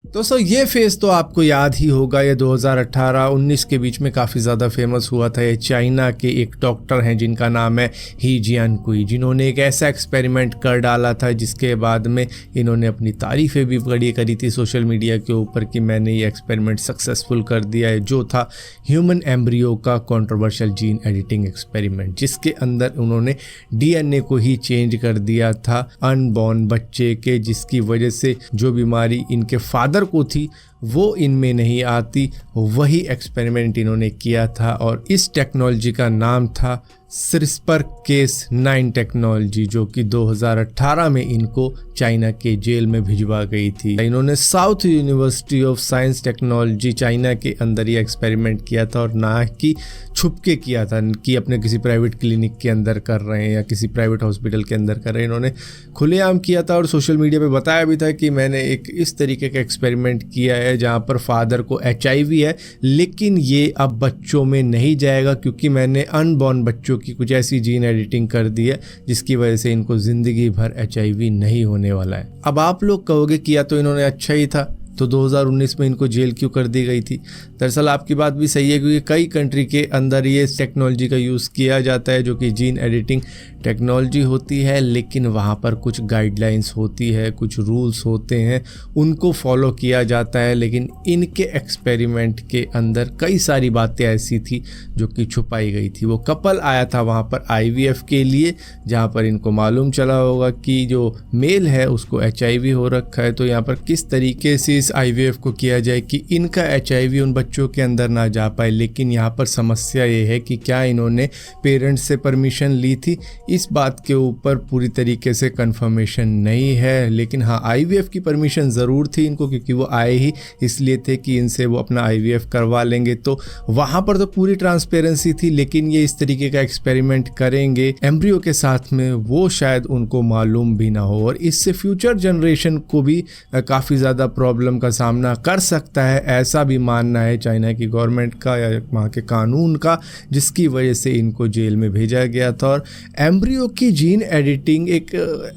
दोस्तों ये फेज़ तो आपको याद ही होगा, ये 2018-19 के बीच में काफ़ी ज़्यादा फेमस हुआ था। ये चाइना के एक डॉक्टर हैं जिनका नाम है ही जियानकुई, जिन्होंने एक ऐसा एक्सपेरिमेंट कर डाला था जिसके बाद में इन्होंने अपनी तारीफ़ें भी बड़ी करी थी सोशल मीडिया के ऊपर कि मैंने ये एक्सपेरिमेंट सक्सेसफुल कर दिया है, जो था ह्यूमन एम्ब्रियो का कंट्रोवर्शियल जीन एडिटिंग एक्सपेरिमेंट, जिसके अंदर उन्होंने डीएनए को ही चेंज कर दिया था अनबॉर्न बच्चे के, जिसकी वजह से जो बीमारी इनके फादर को थी वो इनमें नहीं आती। वही एक्सपेरिमेंट इन्होंने किया था और इस टेक्नोलॉजी का नाम था CRISPR-Cas9 टेक्नोलॉजी, जो कि 2018 में इनको चाइना के जेल में भिजवा गई थी। इन्होंने south university of science technology China के अंदर ये एक्सपेरिमेंट किया था और ना कि छुप के किया था कि अपने किसी प्राइवेट क्लिनिक के अंदर कर रहे हैं या किसी प्राइवेट हॉस्पिटल के अंदर कर रहे हैं। इन्होंने खुलेआम किया था और सोशल मीडिया पे बताया भी था कि मैंने एक इस तरीके का एक्सपेरिमेंट किया है जहाँ पर फादर को HIV है, लेकिन ये अब बच्चों में नहीं जाएगा क्योंकि मैंने अनबॉर्न बच्चों की कुछ ऐसी जीन एडिटिंग कर दी है जिसकी वजह से इनको ज़िंदगी भर HIV नहीं होने वाला है। अब आप लोग कहोगे कि या तो इन्होंने अच्छा ही था तो 2019 में इनको जेल क्यों कर दी गई थी। दरअसल आपकी बात भी सही है क्योंकि कई कंट्री के अंदर ये टेक्नोलॉजी का यूज़ किया जाता है जो कि जीन एडिटिंग टेक्नोलॉजी होती है, लेकिन वहाँ पर कुछ गाइडलाइंस होती है, कुछ रूल्स होते हैं, उनको फॉलो किया जाता है। लेकिन इनके एक्सपेरिमेंट के अंदर कई सारी बातें ऐसी थी जो कि छुपाई गई थी। वो कपल आया था वहाँ पर IVF के लिए, जहाँ पर इनको मालूम चला होगा कि जो मेल है उसको HIV हो रखा है, तो यहाँ पर किस तरीके से इस IVF को किया जाए कि इनका HIV उन बच्चों के अंदर ना जा पाए। लेकिन यहाँ पर समस्या ये है कि क्या इन्होंने पेरेंट्स से परमिशन ली थी, इस बात के ऊपर पूरी तरीके से कंफर्मेशन नहीं है। लेकिन हाँ, IVF की परमिशन ज़रूर थी इनको, क्योंकि वो आए ही इसलिए थे कि इनसे वो अपना IVF करवा लेंगे, तो वहाँ पर तो पूरी ट्रांसपेरेंसी थी। लेकिन ये इस तरीके का एक्सपेरिमेंट करेंगे एम्ब्रियो के साथ में, वो शायद उनको मालूम भी ना हो और इससे फ्यूचर जनरेशन को भी काफ़ी ज़्यादा प्रॉब्लम का सामना कर सकता है, ऐसा भी मानना है चाइना की गवर्नमेंट का या वहाँ के कानून का, जिसकी वजह से इनको जेल में भेजा गया था। और एम्ब्रियो की जीन एडिटिंग एक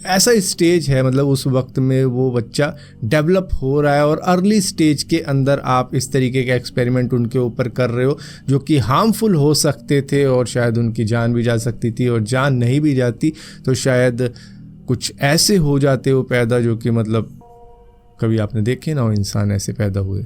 ऐसा स्टेज है, मतलब उस वक्त में वो बच्चा डेवलप हो रहा है और अर्ली स्टेज के अंदर आप इस तरीके के एक्सपेरिमेंट उनके ऊपर कर रहे हो जो कि हार्मफुल हो सकते थे और शायद उनकी जान भी जा सकती थी, और जान नहीं भी जाती तो शायद कुछ ऐसे हो जाते हो पैदा जो कि मतलब कभी आपने देखे ना हो इंसान ऐसे पैदा हुए।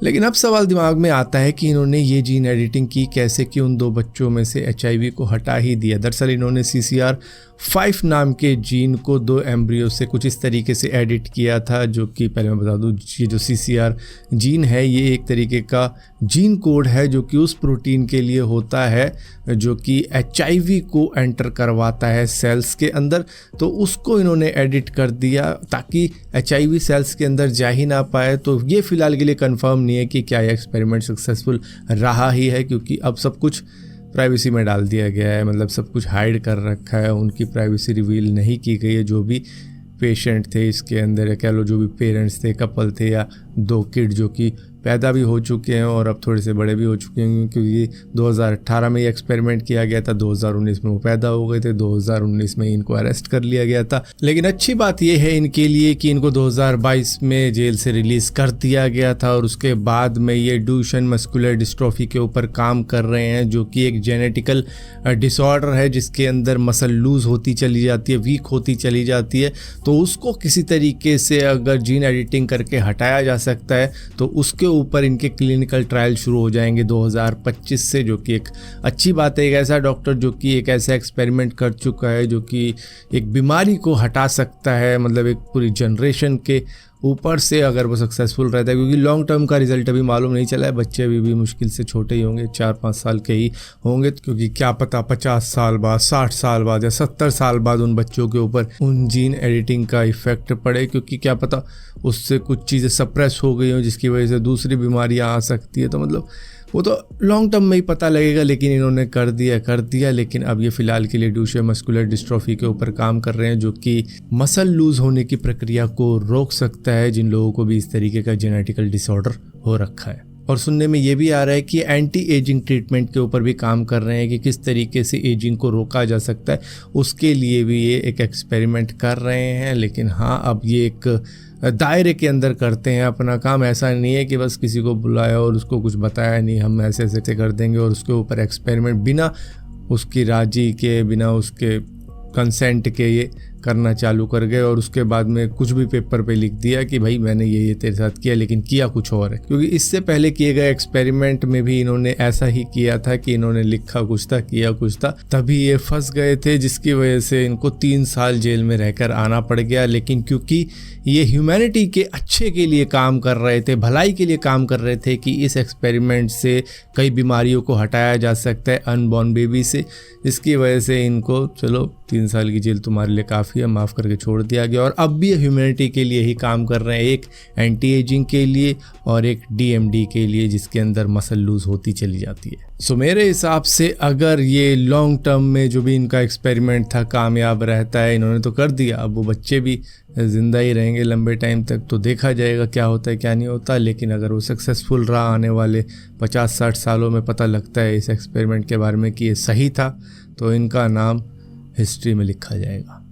लेकिन अब सवाल दिमाग में आता है कि इन्होंने ये जीन एडिटिंग की कैसे कि उन दो बच्चों में से HIV को हटा ही दिया। दरअसल इन्होंने CCR5 नाम के जीन को 2 एम्ब्रियो से कुछ इस तरीके से एडिट किया था, जो कि पहले मैं बता दूं, ये जो CCR जीन है ये एक तरीके का जीन कोड है जो कि उस प्रोटीन के लिए होता है जो कि HIV को एंटर करवाता है सेल्स के अंदर। तो उसको इन्होंने एडिट कर दिया ताकि HIV सेल्स के अंदर जा ही ना पाए। तो ये फ़िलहाल के लिए कंफर्म नहीं है कि क्या ये एक्सपेरिमेंट सक्सेसफुल रहा ही है, क्योंकि अब सब कुछ प्राइवेसी में डाल दिया गया है, मतलब सब कुछ हाइड कर रखा है, उनकी प्राइवेसी रिवील नहीं की गई है। जो भी पेशेंट थे इसके अंदर या कह लो जो भी पेरेंट्स थे, कपल थे या 2 किड जो कि पैदा भी हो चुके हैं और अब थोड़े से बड़े भी हो चुके हैं, क्योंकि 2018 में ये एक्सपेरिमेंट किया गया था, 2019 में वो पैदा हो गए थे, 2019 में इनको अरेस्ट कर लिया गया था। लेकिन अच्छी बात ये है इनके लिए कि इनको 2022 में जेल से रिलीज़ कर दिया गया था और उसके बाद में ये ड्यूशेन मस्कुलर डिस्ट्रॉफी के ऊपर काम कर रहे हैं, जो कि एक जेनेटिकल डिसऑर्डर है जिसके अंदर मसल लूज़ होती चली जाती है, वीक होती चली जाती है। तो उसको किसी तरीके से अगर जीन एडिटिंग करके हटाया जा सकता है तो उसके ऊपर इनके क्लिनिकल ट्रायल शुरू हो जाएंगे 2025 से, जो कि एक अच्छी बात है। एक ऐसा डॉक्टर जो कि एक ऐसा एक्सपेरिमेंट कर चुका है जो कि एक बीमारी को हटा सकता है, मतलब एक पूरी जनरेशन के ऊपर से, अगर वो सक्सेसफुल रहता है, क्योंकि लॉन्ग टर्म का रिजल्ट अभी मालूम नहीं चला है। बच्चे भी मुश्किल से छोटे ही होंगे, 4-5 साल के ही होंगे, क्योंकि क्या पता 50 साल बाद, 60 साल बाद या 70 साल बाद उन बच्चों के ऊपर उन जीन एडिटिंग का इफेक्ट पड़े, क्योंकि क्या पता उससे कुछ चीज़ें सप्रेस हो गई हो जिसकी वजह से दूसरी बीमारियाँ आ सकती है। तो मतलब वो तो लॉन्ग टर्म में ही पता लगेगा, लेकिन इन्होंने कर दिया। लेकिन अब ये फ़िलहाल के लिए ड्यूशेन मस्कुलर डिस्ट्रॉफी के ऊपर काम कर रहे हैं, जो कि मसल लूज़ होने की प्रक्रिया को रोक सकता है जिन लोगों को भी इस तरीके का जेनेटिकल डिसऑर्डर हो रखा है। और सुनने में ये भी आ रहा है कि एंटी एजिंग ट्रीटमेंट के ऊपर भी काम कर रहे हैं कि किस तरीके से एजिंग को रोका जा सकता है, उसके लिए भी ये एक एक्सपेरिमेंट कर रहे हैं। लेकिन हाँ, अब ये एक दायरे के अंदर करते हैं अपना काम। ऐसा नहीं है कि बस किसी को बुलाया और उसको कुछ बताया नहीं, हम ऐसे ऐसे कर देंगे और उसके ऊपर एक्सपेरिमेंट बिना उसकी राजी के, बिना उसके कंसेंट के ये करना चालू कर गए और उसके बाद में कुछ भी पेपर पे लिख दिया कि भाई मैंने ये तेरे साथ किया, लेकिन किया कुछ और है। क्योंकि इससे पहले किए गए एक्सपेरिमेंट में भी इन्होंने ऐसा ही किया था कि इन्होंने लिखा कुछ था, किया कुछ था, तभी ये फंस गए थे, जिसकी वजह से इनको 3 साल जेल में रहकर आना पड़ गया। लेकिन क्योंकि ये ह्यूमैनिटी के अच्छे के लिए काम कर रहे थे, भलाई के लिए काम कर रहे थे कि इस एक्सपेरिमेंट से कई बीमारियों को हटाया जा सकता है अनबॉर्न बेबी से, इसकी वजह से इनको चलो 3 साल की जेल तुम्हारे लिए काफ़ी है, माफ़ करके छोड़ दिया गया। और अब भी ह्यूमैनिटी के लिए ही काम कर रहे हैं, एक एंटी एजिंग के लिए और एक DMD के लिए, जिसके अंदर मसल लूज होती चली जाती है। सो मेरे हिसाब से अगर ये लॉन्ग टर्म में जो भी इनका एक्सपेरिमेंट था कामयाब रहता है, इन्होंने तो कर दिया, अब वो बच्चे भी ज़िंदा ही रहेंगे लंबे टाइम तक, तो देखा जाएगा क्या होता है क्या नहीं होता। लेकिन अगर वो सक्सेसफुल रहा, आने वाले 50-60 सालों में पता लगता है इस एक्सपेरिमेंट के बारे में कि ये सही था, तो इनका नाम हिस्ट्री में लिखा जाएगा।